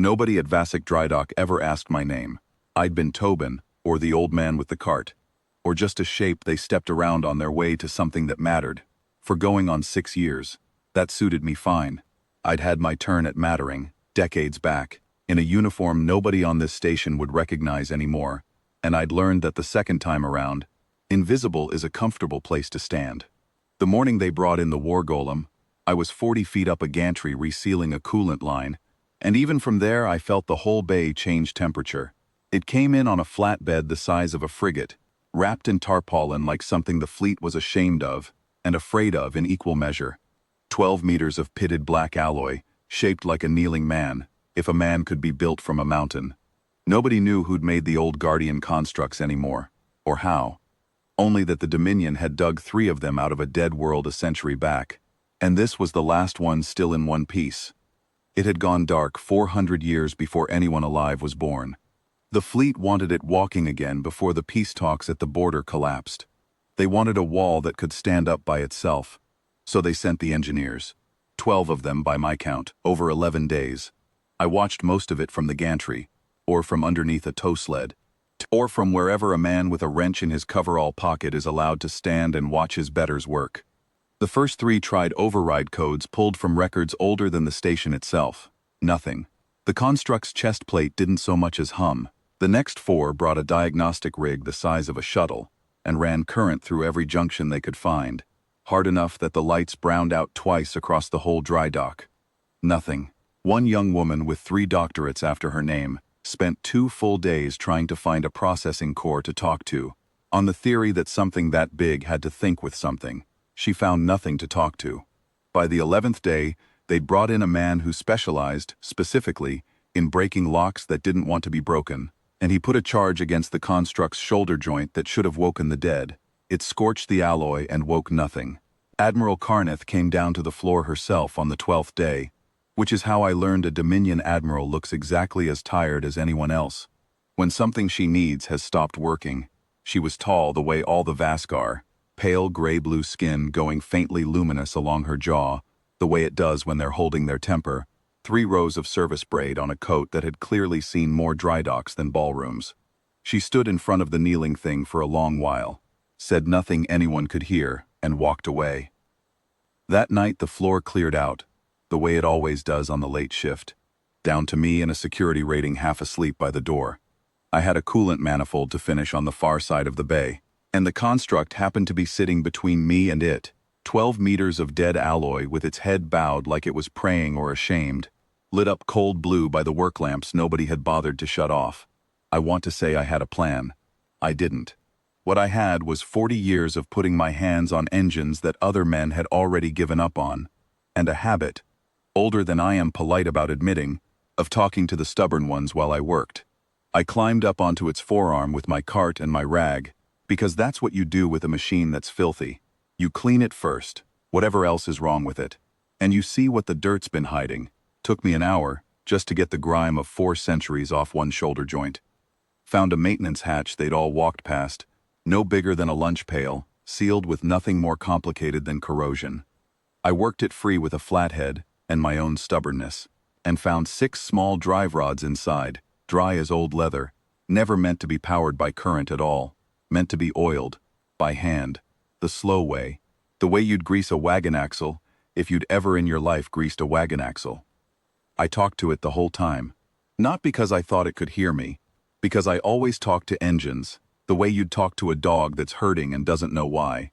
Nobody at Vasek drydock ever asked my name. I'd been Tobin, or the old man with the cart, or just a shape they stepped around on their way to something that mattered. For going on 6 years, that suited me fine. I'd had my turn at mattering, decades back, in a uniform nobody on this station would recognize anymore, and I'd learned that the second time around, invisible is a comfortable place to stand. The morning they brought in the War-Golem, I was 40 feet up a gantry resealing a coolant line, and even from there I felt the whole bay change temperature. It came in on a flatbed the size of a frigate, wrapped in tarpaulin like something the fleet was ashamed of, and afraid of in equal measure. 12 meters of pitted black alloy, shaped like a kneeling man, if a man could be built from a mountain. Nobody knew who'd made the old Guardian constructs anymore, or how. Only that the Dominion had dug 3 of them out of a dead world a century back, and this was the last one still in one piece. It had gone dark 400 years before anyone alive was born. The fleet wanted it walking again before the peace talks at the border collapsed. They wanted a wall that could stand up by itself. So they sent the engineers. 12 of them by my count, over 11 days. I watched most of it from the gantry, or from underneath a tow sled, or from wherever a man with a wrench in his coverall pocket is allowed to stand and watch his betters work. The first 3 tried override codes pulled from records older than the station itself. Nothing. The construct's chest plate didn't so much as hum. The next 4 brought a diagnostic rig the size of a shuttle, and ran current through every junction they could find, hard enough that the lights browned out twice across the whole dry dock. Nothing. One young woman with 3 doctorates after her name spent 2 full days trying to find a processing core to talk to, on the theory that something that big had to think with something. She found nothing to talk to. By the 11th day, they'd brought in a man who specialized, specifically, in breaking locks that didn't want to be broken, and he put a charge against the construct's shoulder joint that should have woken the dead. It scorched the alloy and woke nothing. Admiral Carneth came down to the floor herself on the 12th day, which is how I learned a Dominion admiral looks exactly as tired as anyone else. When something she needs has stopped working, she was tall the way all the Vask are, pale gray-blue skin going faintly luminous along her jaw, the way it does when they're holding their temper, 3 rows of service braid on a coat that had clearly seen more dry docks than ballrooms. She stood in front of the kneeling thing for a long while, said nothing anyone could hear, and walked away. That night the floor cleared out, the way it always does on the late shift, down to me and a security rating half asleep by the door. I had a coolant manifold to finish on the far side of the bay, and the construct happened to be sitting between me and it, 12 meters of dead alloy with its head bowed like it was praying or ashamed, lit up cold blue by the work lamps nobody had bothered to shut off. I want to say I had a plan. I didn't. What I had was 40 years of putting my hands on engines that other men had already given up on, and a habit, older than I am polite about admitting, of talking to the stubborn ones while I worked. I climbed up onto its forearm with my cart and my rag, because that's what you do with a machine that's filthy. You clean it first, whatever else is wrong with it, and you see what the dirt's been hiding. Took me an hour, just to get the grime of 4 centuries off one shoulder joint. Found a maintenance hatch they'd all walked past, no bigger than a lunch pail, sealed with nothing more complicated than corrosion. I worked it free with a flathead and my own stubbornness, and found 6 small drive rods inside, dry as old leather, never meant to be powered by current at all, meant to be oiled, by hand, the slow way, the way you'd grease a wagon axle if you'd ever in your life greased a wagon axle. I talked to it the whole time, not because I thought it could hear me, because I always talked to engines, the way you'd talk to a dog that's hurting and doesn't know why.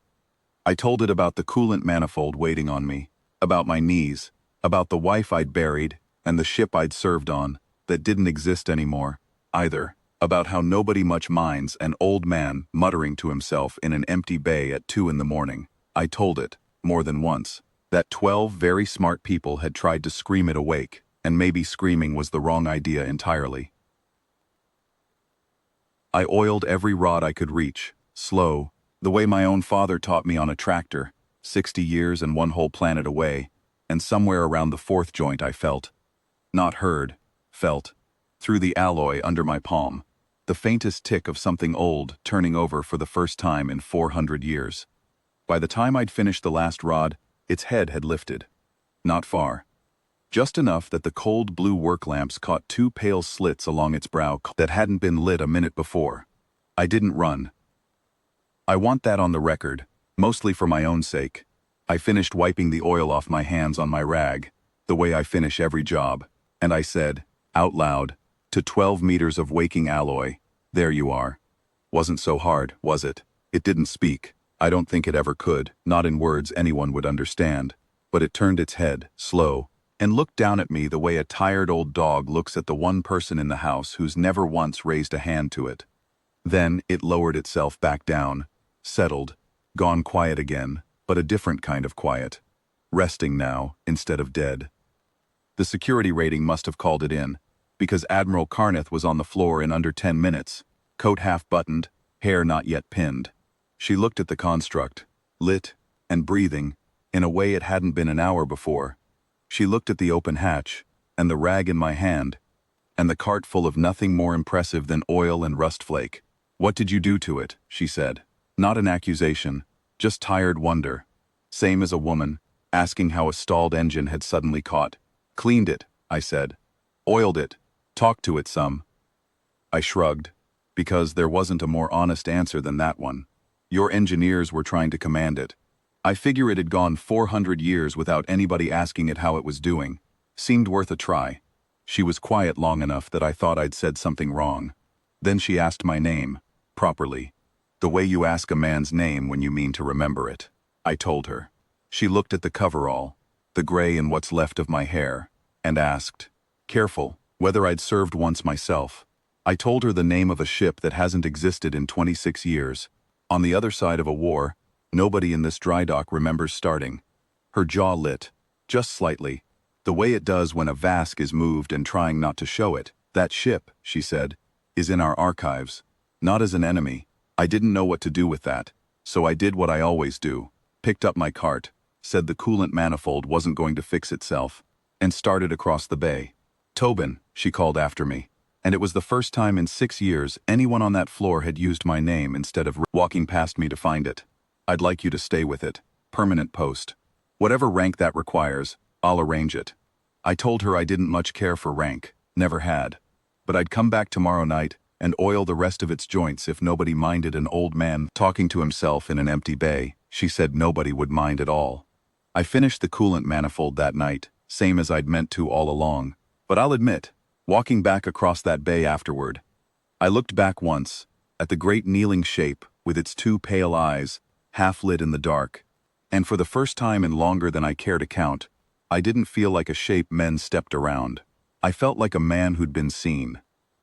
I told it about the coolant manifold waiting on me, about my knees, about the wife I'd buried and the ship I'd served on that didn't exist anymore, either, about how nobody much minds an old man muttering to himself in an empty bay at 2 in the morning. I told it, more than once, that 12 very smart people had tried to scream it awake, and maybe screaming was the wrong idea entirely. I oiled every rod I could reach, slow, the way my own father taught me on a tractor, 60 years and one whole planet away, and somewhere around the 4th joint I felt. Not heard, felt, through the alloy under my palm, the faintest tick of something old turning over for the first time in 400 years. By the time I'd finished the last rod, its head had lifted. Not far. just enough that the cold blue work lamps caught two pale slits along its brow that hadn't been lit a minute before. I didn't run. I want that on the record, mostly for my own sake. I finished wiping the oil off my hands on my rag, the way I finish every job, and I said, out loud, to 12 meters of waking alloy, there you are. Wasn't so hard, was it? It didn't speak. I don't think it ever could, not in words anyone would understand. But it turned its head, slow, and looked down at me the way a tired old dog looks at the one person in the house who's never once raised a hand to it. Then it lowered itself back down, settled, gone quiet again, but a different kind of quiet. Resting now, instead of dead. The security rating must have called it in, because Admiral Carneth was on the floor in under 10 minutes, coat half buttoned, hair not yet pinned. She looked at the construct, lit and breathing, in a way it hadn't been an hour before. She looked at the open hatch, and the rag in my hand, and the cart full of nothing more impressive than oil and rust flake. What did you do to it? She said. Not an accusation, just tired wonder. Same as a woman, asking how a stalled engine had suddenly caught. Cleaned it, I said. Oiled it. Talked to it some. I shrugged, because there wasn't a more honest answer than that one. Your engineers were trying to command it. I figure it had gone 400 years without anybody asking it how it was doing. Seemed worth a try. She was quiet long enough that I thought I'd said something wrong. Then she asked my name, properly. The way you ask a man's name when you mean to remember it. I told her. She looked at the coverall, the gray and what's left of my hair, and asked, careful, whether I'd served once myself. I told her the name of a ship that hasn't existed in 26 years. On the other side of a war, nobody in this dry dock remembers starting. Her jaw lit, just slightly, the way it does when a Vask is moved and trying not to show it. That ship, she said, is in our archives. Not as an enemy. I didn't know what to do with that, so I did what I always do. Picked up my cart, said the coolant manifold wasn't going to fix itself, and started across the bay. Tobin, she called after me. And it was the first time in 6 years anyone on that floor had used my name instead of walking past me to find it. I'd like you to stay with it. Permanent post. Whatever rank that requires, I'll arrange it. I told her I didn't much care for rank, never had. But I'd come back tomorrow night and oil the rest of its joints if nobody minded an old man talking to himself in an empty bay. She said nobody would mind at all. I finished the coolant manifold that night, same as I'd meant to all along. But I'll admit, walking back across that bay afterward, I looked back once, at the great kneeling shape with its two pale eyes, half lit in the dark, and for the first time in longer than I care to count, I didn't feel like a shape men stepped around. I felt like a man who'd been seen.